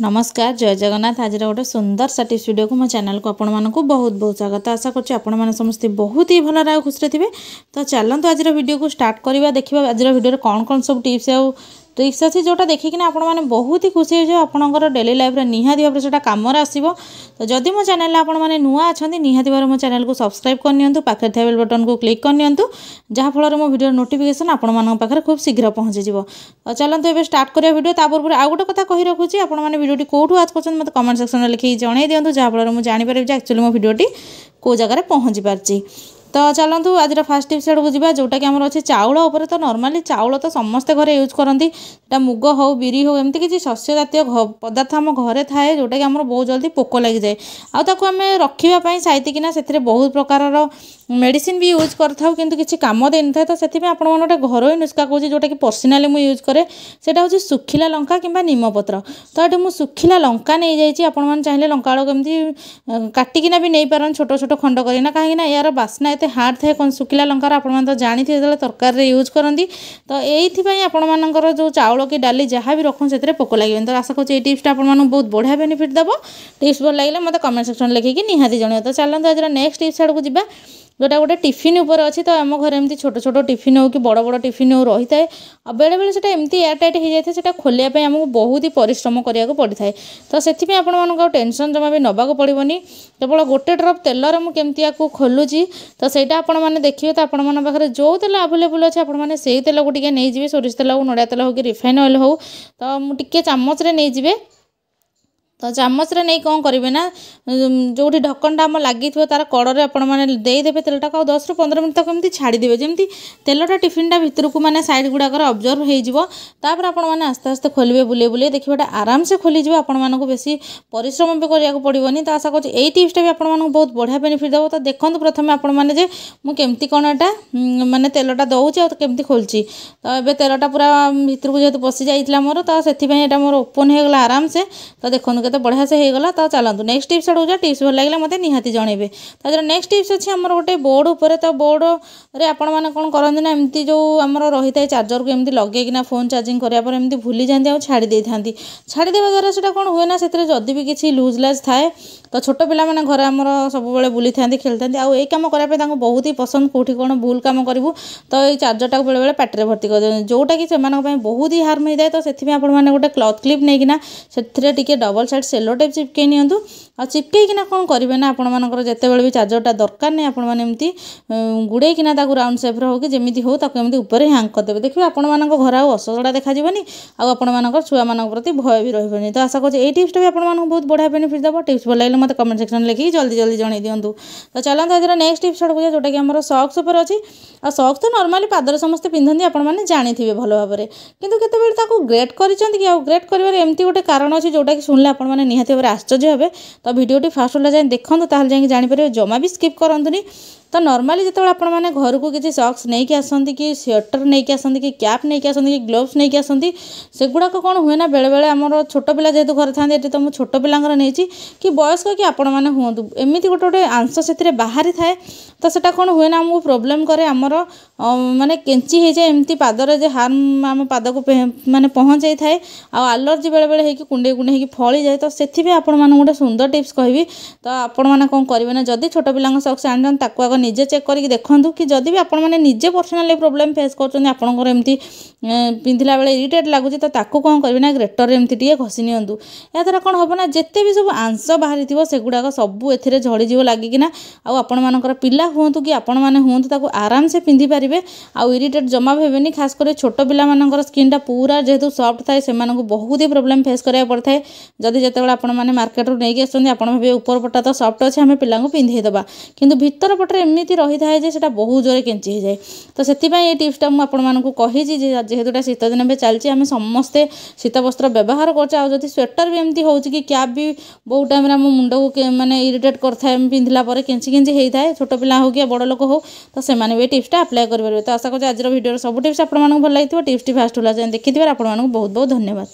नमस्कार जय जगन्नाथ। आज गोटे सुंदर सा टिप्स वीडियो को मो चैनल को आपण मानक बहुत बहुत स्वागत। आशा करछि आपण माने समस्त बहुत ही भल खुश थे। तो चलते आज वीडियो को स्टार्ट करवा। देखिए आज वीडियो कौन कौन सब टिप्स आउ ट्रिक्स अच्छी जोटा देखिकिना आपण मैंने बहुत ही खुशी हो आपंकर डेली लाइफ निहाती भाव से कम आसो। तो जदि मो चैनल आपण मैंने नुआ अच्छा निहाती भाव मो चैनल को सब्सक्राइब करनी पाखे बेल बटन को क्लिक करनी जहाँफल मो वीडियो नोटिफिकेशन आपण पाखे खूब शीघ्र पहुँची। तो चलते ए स्टार्ट करिया वीडियो। तापर आउ गोटे कथा कही रखुच्छी आपण मैंने वीडियो कौटू आज कर मत कमेंट सेक्शन में लिखिक जन दिखाँ जहाँफल मुझे जापर एक्चुअली मो वीडियो कौ जगह पहुँची पार्ची। तो चलतु आज फास्ट टिप्स आड़ को जी जोटा कि आम अच्छे चाउल उपर। तो नॉर्मली चाउल तो समस्ते घरे यूज करती मुग हो बिरी हो एमती किसी शस्य जातीय पदार्थ आम घरे थाए जोटा कि आम बहुत जल्दी पोक लग जाए। आउ आम रखापी साइतिकिना से बहुत प्रकार मेडिसिन भी यूज करूँ कि किसी कम दे न था। तो से आप गोटे घरोई नुस्खा कौन जोटा कि पर्सनाली मुझे यूज करे सेटा हूँ सुखिला लंका किंबा नीम पत्र। तो ये मुझे सुखिला लंका नहीं जाइए। आपण चाहिए लंका आड़ केमती काटिकिना भी नहीं पारन छोट छोट खंड करना कहीं यार बास्ना एत हार्ड थाए कौन सुखिला लंकार आपण तो जानी जो तरकारी यूज करती। तो ये आपर जो चाउल कि डाली जहाँ भी रखुँ से पोक लगे। तो आशा करूँ ये टिप्सटा आपको बहुत बढ़िया बेनिफिट देव। टिप्स भल लगे मतलब कमेंट सेक्शन लिखिकी निहाती जन। तो चलते आज नेक्स्ट टिप्स आड़ को जी जोटा गोटे टिफिन उपर अच्छी। तो आम घर एमती छोट छोट टिफिन हो कि बड़ बड़ टिफिन हो रही है बेले बेले से एमती एयर टाइट हो जाए से खोलिया आमको बहुत ही परिश्रम कराया पड़ी था। तो से आपण टेंशन जमा भी नवाक पड़ोनी केवल गोटे ड्रप तेलर मुझे या खोलुची। तो सहीटा आपण मैंने देखिए। तो आपण मन पाखे जो तेल आवेलेबल अच्छे आपने से तेल को नहीं सोरिष तेल हो नड़िया तेल हो कि रिफाइन ऑयल हो। तो मुझे चामच नहीं जी। तो चामच रे नहीं कौन करेंगे ना जो ढक्कनटा आम लगी तार कड़े आपने देदेवे तेलटा को 10 ରୁ 15 मिनट तक एमती छाड़देवे जमी तेलटा टिफिनटा भितर को मैंने साइड गुड़ाक अब्जर्व होपर आपने आस्ते आस्ते खोलिए बुले बुले देखिए आराम से खोलीज आपको बेसी परिश्रम भी कराया पड़ोनी। तो आशा करूँ यही टिप्सटा भी आपको बहुत बढ़िया बेनिफिट देव। तो देखो प्रथम आपने मुझे कौन एटा माने तेलटा दौची आमती खोलुची। तो ये तेलटा पूरा भितर को जेहतु पशि जाइए मोर तो से मोर ओपन होगला आराम से। तो देखो तो बढ़िया से होगला। तो चलतु नेक्स्ट टिप्स आड़ जा टिप्स भल लगे मत निहाती जनइबे। तो नेक्स्ट टिप्स अच्छी आम गोटे बोर्ड उपर। तो बोर्ड रे आपण मैंने कौन करते ना एमती जो आम रही है चार्जर को एमती लगेकिना फोन चार्जिंग करापर एमती भूली जाती और छाड़ी देता छाड़देवा द्वारा से कौन हुए ना से जदि भी किसी लुज लाज थाए तो छोट पिला मैंने घर आमर सब बुली था खेली था आउ काम करने बहुत ही पसंद कौटी कौन भूल कम करूँ। तो ये चार्जरटा को बेले बेले पाटे भर्ती कर जोटा कि से बहुत ही हार्म होता है। तो से आपने गोटे क्लथ क्लिप नहीं से डबल साइड सेलो टेप चिपकई नियंतु आ चिपकईकिना कौन करेंगे ना आपंकर जितेबाला भी चार्जरटा दरकार नहीं आपमती गुड़ेकिना राउंड सेप्र हो कि जमी हो एमती ऊपर हैंग करदेवे। देखिए आपण घर आउ असजड़ा देखाजी आपर छुआ मान प्रति भय भी रही। तो आशा करूँ ये टिप्सटा भी आपको बहुत बढ़िया बेनिफिट देव। टिप्स भल लगे मत कमेंट सेक्शन लिखिक जल्दी जल्दी जन दिंतु। तो चलते आज नेक्स्ट टिप्स आड़ को जोटा कि आम सक्स उपर अच्छी। आ सक्स तो नॉर्मली पादर समस्ते पिंधती आपने जानी भल भाव में कितु केतबेले ग्रेट कर ग्रेट कर एमती गोटे कारण अच्छी जोटा कि शुणिले आपने निहाती भाव आश्चर्य हे। तो भिडियोटी फास्ट जाए देखो ताल जापर जमा भी स्किप करंतुनी। तो नॉर्मली जो आपने घर को किसी सक्स नहीं कि आसती कि स्वेटर नहीं कि आसती कि कैप नहीं कि आसती कि ग्लोव्स नहीं कि आसती सेगुड़ाक कौन हुए ना बेले बेले आमर छोट पिला जेहेतु घर था तो मुझे छोट पिलांकर नहीं कि बयस्क कि आपण मैंने हूँ एमती गोटे गोटे आंश से बाहरी थाए। तो सेटा कौन हुए ना आमको प्रोब्लेम करे आमर माने केंची हो जाए एमती पादर जे हार्म आम पाद को माने पहुँच जाए थाए आलर्जी बेले बेले होगी कुंडे कुंडे होगी फली जाए। तो से आपण मैंने गोटे सुंदर टिप्स कहबी। तो आपण मैंने कौन करेंगे ना जदि छोट पिला सक्स आनी ताको आग निजे चेक करके देखूँ कि जदि भी आपण मैंने निजे पर्सनाली प्रोब्लेम फेस कर एमती पिंधिला बेले इरिटेट लगुच तो ताकू कौन करेंगे ना ग्रेटर एमती टे घसी नियंतु। या द्वारा कौन हम ना जिते भी सब आंश बाहरी थो सेगुड़ाक सबू ए झड़ीज लगिकिना आपर पिला हूँ कि आपण मैंने हूँ ताको आराम से पिंधि पारे आउ इरिटेट जमा भी हेनी। खास कर छोट पिला स्किनटा पूरा जेहेतु सफ्ट थाए से बहुत ही प्रोब्लेम फेस कराया पड़ता है। जदि जितेबाला आपण मैंने मार्केट रू नहीं आसुँच आप भावे ऊपर पटा तो सफ्ट अच्छे आम पिला पिंधेदेवा कि भितर पटे एमती रही है से बहुत जोरे केंची हो जाए। तो से ये टिप्सटा मुझे कही जेहेतुटा शीत दिन भी चलती आम समस्ते शीत वस्त्र व्यवहार कर स्वेटर भी एमती हो कि कैप भी बहुत टाइम मुंड को माने इरिटेट करता पिंधिला केंची केंची होता है छोट पिला हो कि बड़ लोक हो। तो से टिप्सटा अप्लाई करेंगे। तो आशा करूँ आज भिडियो सब टिप्स आपको भल लगी टिप्स फास्ट देखिए आपको बहुत बहुत धन्यवाद।